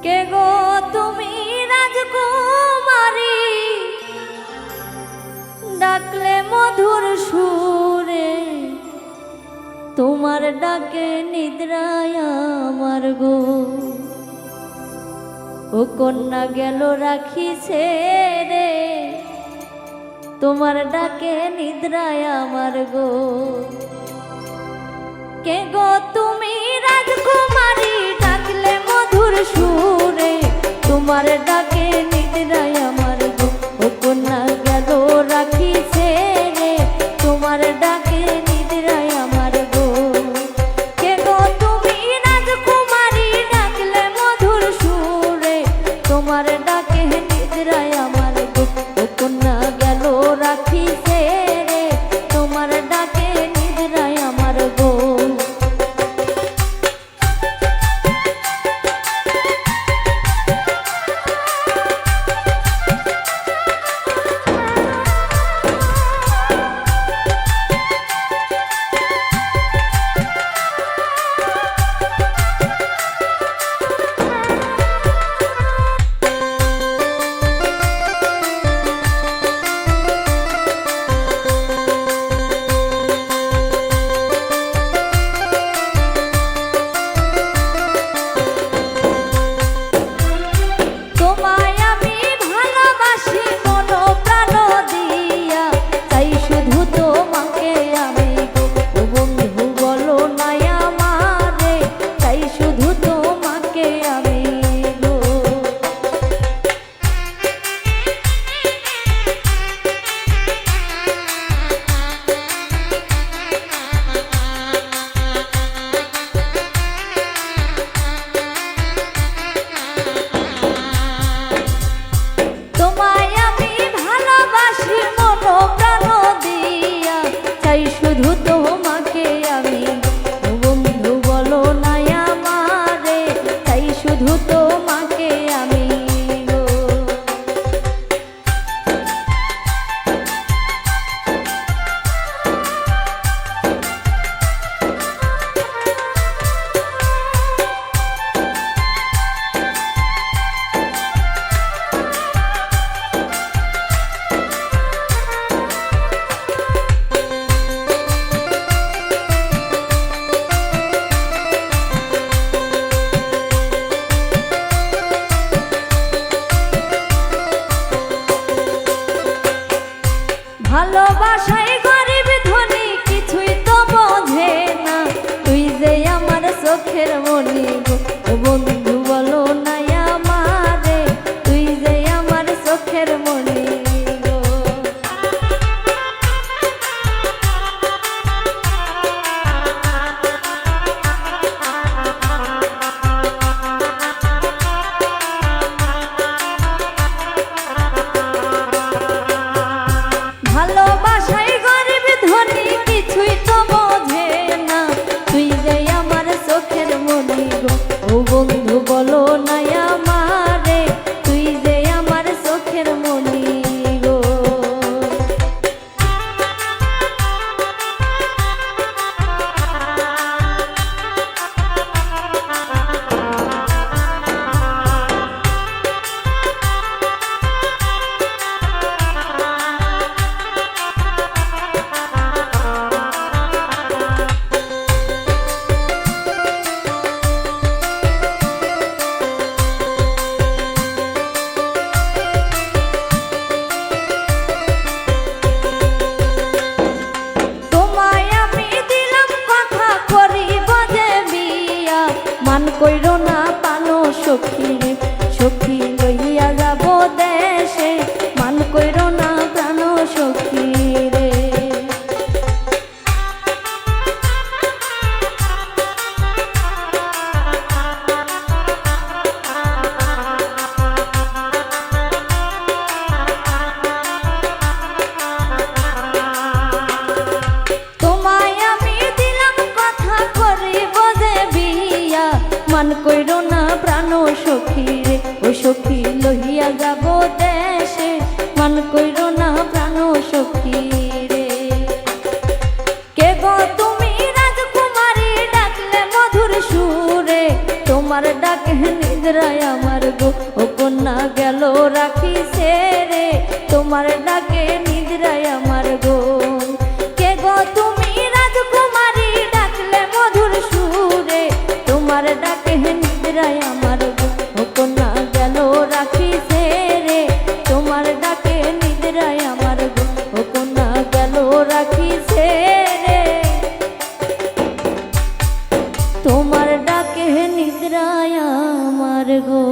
কে গো তুমি রাজকুমারী, ডাকলে মধুর সুরে, তোমার ডাকে নিদ্রায় আমার গো। ও কন্যা গেল রাখিছে রে, তোমার ডাকে নিদ্রায় আমার গো। কে গো তুমি রাজকুমারী, ডাকলে মধুর সুরে, তোমার ডাকে নিদ্রায় আমার গো। ও কন্যা গেল রাখিছে রে, তোমার ডাকে নিদ্রায় আমার গো। কে গো তুমি রাজকুমারী, ডাকলে মধুর সুরে, তোমার ডাকে নিদ্রায় আমার গো। ও কন্যা গেল রাখিছে রে, তোমার ডাকে নিদ্রায় আমার গো। শুধু তোমাকে আমি, বন্ধু বলো না আমারে, তাই শুধু তোমাকে আমি গো। ভালোবাসায় গরিব ধনী কিছুই তো বোঝে না, তুই যে আমার চোখের মনি গো। বন্ধু বলো না আমারে, তুই যে আমার চোখের মনি গো। ভালোবাসায় গরিব ধনী কিছুই তো বোঝে না, তুই যে আমার চোখের মনি গো। ও বন্ধু বলো না আমারে, তুই যে আমার চোখের মনি গো। মান কইরো না পানো সখী রে, সখী লইয়া যাব দেশে, মান কইরো না প্রাণ সখী রে। মান কইরো না প্রাণ সখী রে, ও সখী লইয়া যাব দেশে, মান কইরো না প্রাণ সখী রে। কে গো তুমি রাজকুমারী, ডাকলে মধুর সুরে, তোমার ডাকে নিদ্রায় আমার তোমার ডাকে নিদ্রায় আমার গো। কে গো তুমি রাজকুমারী ডাকলে মধুর সুরে, তোমার ডাকে নিদ্রায় আমার গো। ও কন্যা গেল রাখি ছেড়ে, তোমার ডাকে নিদ্রায় আমার গো। ও কন্যা গেল রাখি ছেড়ে, তোমার ডাকে নিদ্রায় আমার গো।